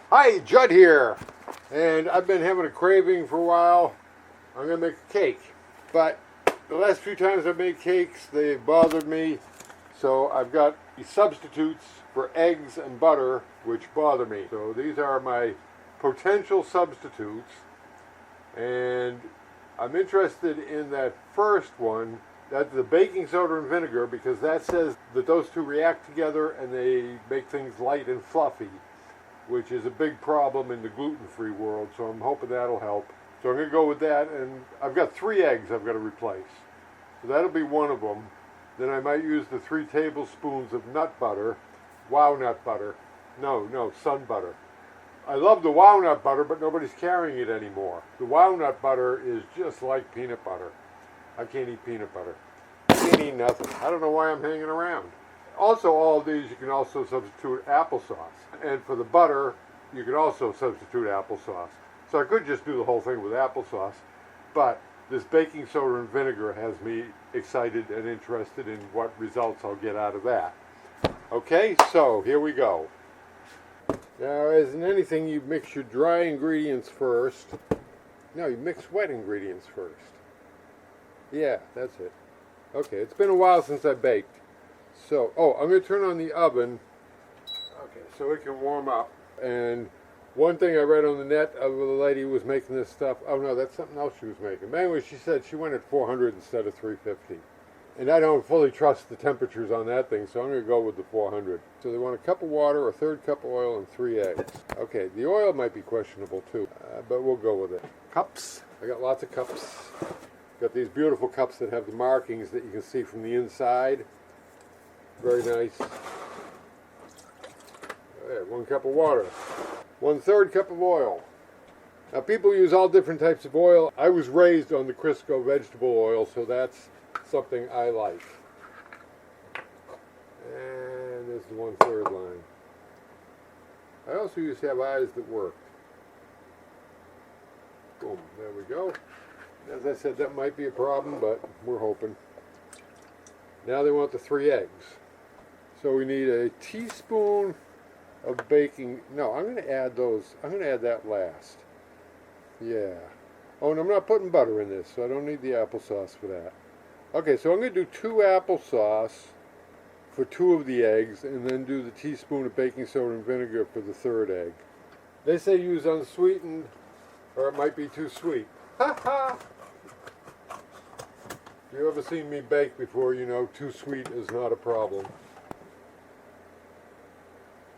Hi, Judd here, and I've been having a craving for a while. I'm going to make a cake, but the last few times I've made cakes, they bothered me, so I've got substitutes for eggs and butter, which bother me. So these are my potential substitutes, and I'm interested in that first one. That's the baking soda and vinegar, because that says that those two react together and they make things light and fluffy, which is a big problem in the gluten-free world, so I'm hoping that'll help. So I'm going to go with that, and I've got 3 eggs I've got to replace. So that'll be one of them. Then I might use the 3 tablespoons of nut butter. Wow nut butter. No, sun butter. I love the wow nut butter, but nobody's carrying it anymore. The wow nut butter is just like peanut butter. I can't eat peanut butter. I can't eat nothing. I don't know why I'm hanging around. Also, all of these you can also substitute applesauce. And for the butter, you can also substitute applesauce. So I could just do the whole thing with applesauce, but this baking soda and vinegar has me excited and interested in what results I'll get out of that. Okay, so here we go. Now, as in anything, you mix your dry ingredients first. No, you mix wet ingredients first. Yeah, that's it. Okay, it's been a while since I baked. So, I'm going to turn on the oven, okay, so it can warm up. And one thing I read on the net of the lady who was making this stuff, oh no, that's something else she was making. But anyway, she said she went at 400 instead of 350. And I don't fully trust the temperatures on that thing, so I'm going to go with the 400. So they want a cup of water, a third cup of oil, and 3 eggs. Okay, the oil might be questionable too, but we'll go with it. Cups, I got lots of cups. Got these beautiful cups that have the markings that you can see from the inside. Very nice. There, 1 cup of water. 1/3 cup of oil. Now people use all different types of oil. I was raised on the Crisco vegetable oil, so that's something I like. And there's the 1/3 line. I also used to have eyes that worked. Boom, there we go. As I said, that might be a problem, but we're hoping. Now they want the 3 eggs. So we need a teaspoon of baking. No, I'm going to add those. I'm going to add that last. Yeah. Oh, and I'm not putting butter in this, so I don't need the applesauce for that. Okay, so I'm going to do 2 applesauce for 2 of the eggs, and then do the teaspoon of baking soda and vinegar for the 3rd egg. They say use unsweetened, or it might be too sweet. Ha ha! If you've ever seen me bake before, you know too sweet is not a problem.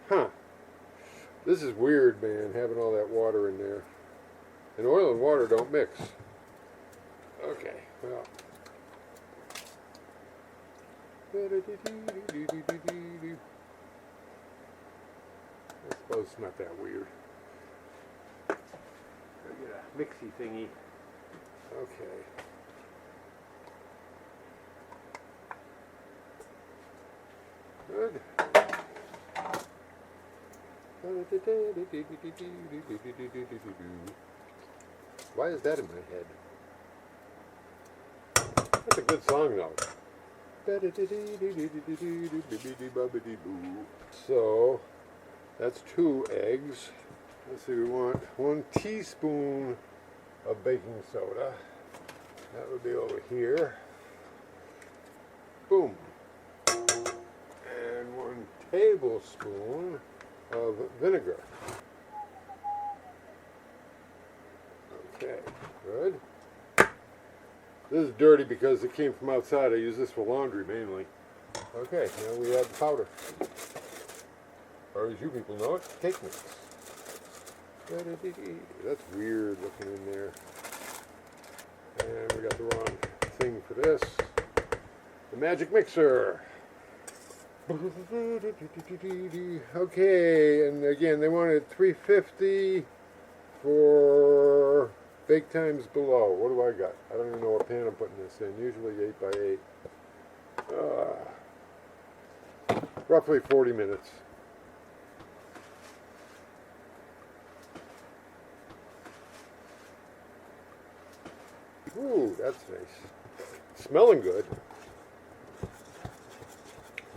Huh. This is weird, man, having all that water in there. And oil and water don't mix. Okay, well. I suppose it's not that weird. Gotta get a mixy thingy. Okay. Good. Why is that in my head? That's a good song though. So that's 2 eggs. Let's see, we want 1 teaspoon of baking soda. That would be over here. Boom. And 1 tablespoon of vinegar. Okay, good. This is dirty because it came from outside. I use this for laundry mainly. Okay, now we add the powder. Or as you people know it, cake mix. That's weird looking in there. And we got the wrong thing for this. The magic mixer. Okay, and again, they wanted 350 for bake times below. What do I got? I don't even know what pan I'm putting this in. Usually 8 by 8. Roughly 40 minutes. Ooh, that's nice. Smelling good.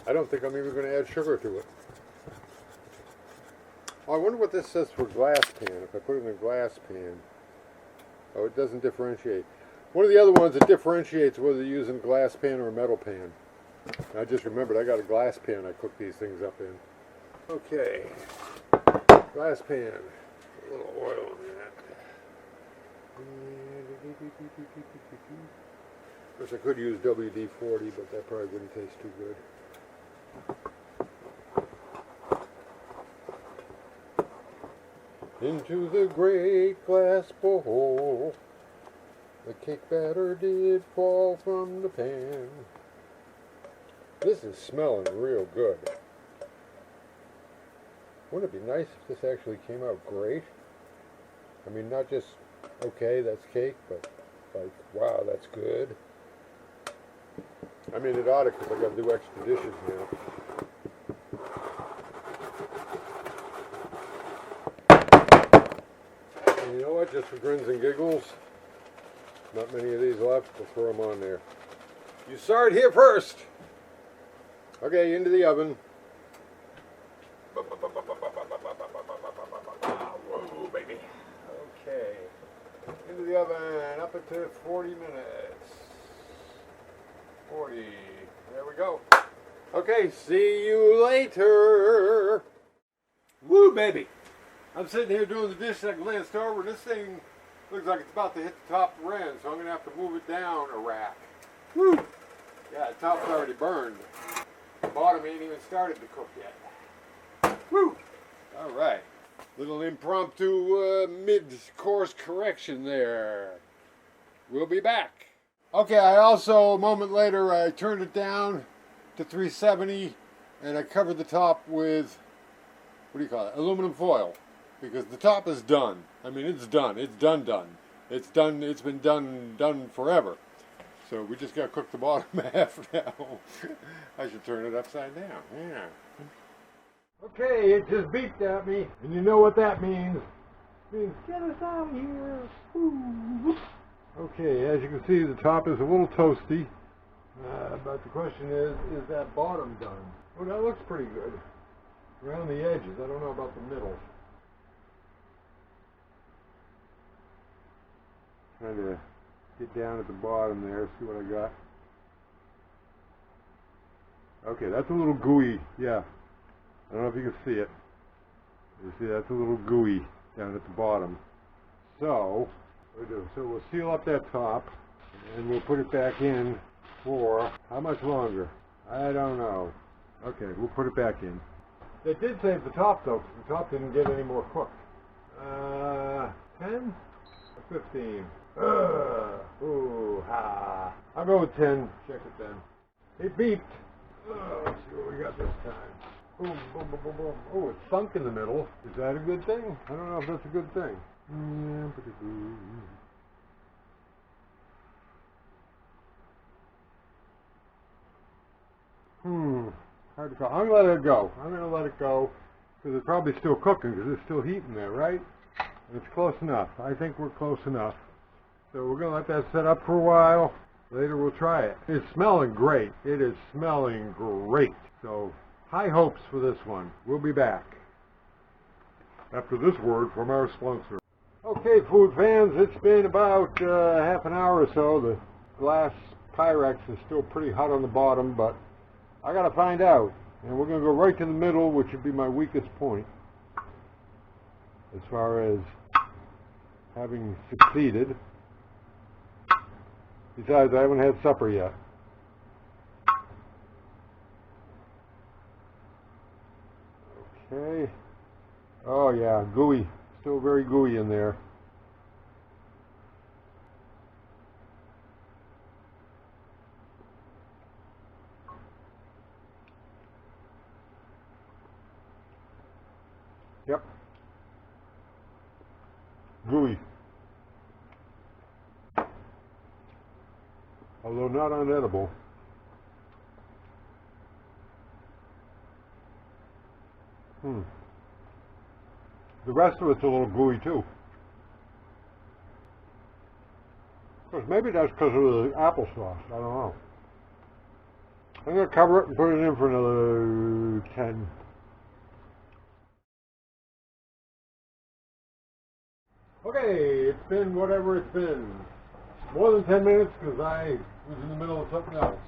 I don't think I'm even going to add sugar to it. Oh, I wonder what this says for glass pan, if I put it in a glass pan. Oh, it doesn't differentiate. One of the other ones that differentiates whether you're using a glass pan or a metal pan. I just remembered I got a glass pan I cook these things up in. Okay, glass pan. A little oil in that. Of course, I could use WD-40, but that probably wouldn't taste too good. Into the great glass bowl, the cake batter did fall from the pan. This is smelling real good. Wouldn't it be nice if this actually came out great? I mean, not just, okay, that's cake, but like, wow, that's good. I mean, it ought to, because I got to do extra dishes now. And you know what, just for grins and giggles, not many of these left, we'll throw them on there. You saw it here first! Okay, into the oven. Whoa, baby. Okay. Into the oven, up to 40 minutes. 40. There we go. Okay, see you later. Woo, baby. I'm sitting here doing the dish. I glanced over, and this thing looks like it's about to hit the top of the rim, so I'm going to have to move it down a rack. Woo! Yeah, the top's already burned. The bottom ain't even started to cook yet. Woo! All right. Little impromptu mid-course correction there. We'll be back. Okay, I also, a moment later, I turned it down to 370, and I covered the top with, what do you call it, aluminum foil. Because the top is done. I mean, it's done. It's done. It's done. It's been done forever. So we just got to cook the bottom half now. I should turn it upside down. Yeah. Okay, it just beeped at me. And you know what that means. It means, get us out of here. Ooh. Okay, as you can see, the top is a little toasty. But the question is that bottom done? Well, that looks pretty good. Around the edges. I don't know about the middle. Trying to get down at the bottom there, see what I got. Okay, that's a little gooey, yeah. I don't know if you can see it. You see, that's a little gooey down at the bottom. So, what do we do? So we'll seal up that top, and we'll put it back in for how much longer? I don't know. Okay, we'll put it back in. It did save the top though, because the top didn't get any more cooked. 10 or 15? Ooh, ha. I'll go with 10. Check it then. It beeped. Let's see what we got this time. Boom, boom, boom, boom, boom. Oh, it's sunk in the middle. Is that a good thing? I don't know if that's a good thing. Hard to call. I'm going to let it go. I'm going to let it go because it's probably still cooking because it's still heat in there, right? And it's close enough. I think we're close enough. So we're going to let that set up for a while. Later we'll try it. It's smelling great. It is smelling great. So high hopes for this one. We'll be back after this word from our sponsor. Okay, food fans, it's been about half an hour or so. The glass Pyrex is still pretty hot on the bottom, but I got to find out. And we're going to go right to the middle, which would be my weakest point as far as having succeeded. Besides, I haven't had supper yet. Okay. Oh yeah, gooey. Still very gooey in there. Yep. Gooey. Although not unedible. The rest of it's a little gooey too. Of course, maybe that's because of the applesauce. I don't know. I'm going to cover it and put it in for another 10, Okay, it's been whatever it's been. More than 10 minutes because I was in the middle of something else.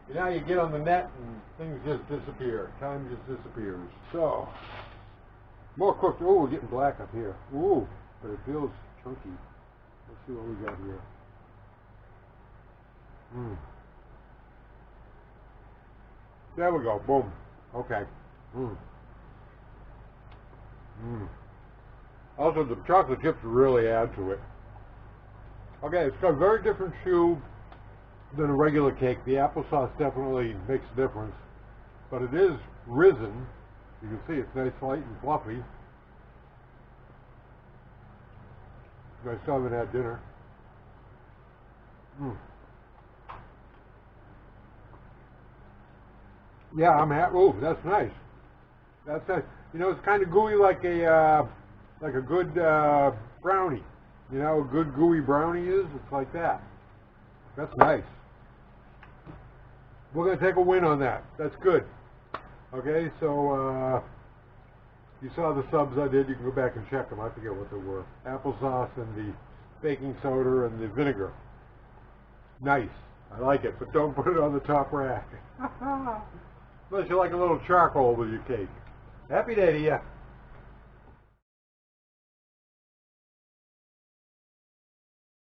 You know, you get on the net and things just disappear. Time just disappears. So, more cooked. Oh, we're getting black up here. Ooh, but it feels chunky. Let's see what we got here. There we go. Boom. Okay. Also, the chocolate chips really add to it. Okay, it's got a very different chew than a regular cake. The applesauce definitely makes a difference, but it is risen. You can see it's nice, light, and fluffy. I still haven't had dinner. Yeah, I'm happy. Oh, that's nice. That's nice. You know, it's kind of gooey like a good brownie. You know, a good gooey brownie is. It's like that. That's nice. We're gonna take a win on that. That's good. Okay, so you saw the subs I did. You can go back and check them. I forget what they were. Applesauce and the baking soda and the vinegar. Nice. I like it, but don't put it on the top rack. Unless you like a little charcoal with your cake. Happy day to you.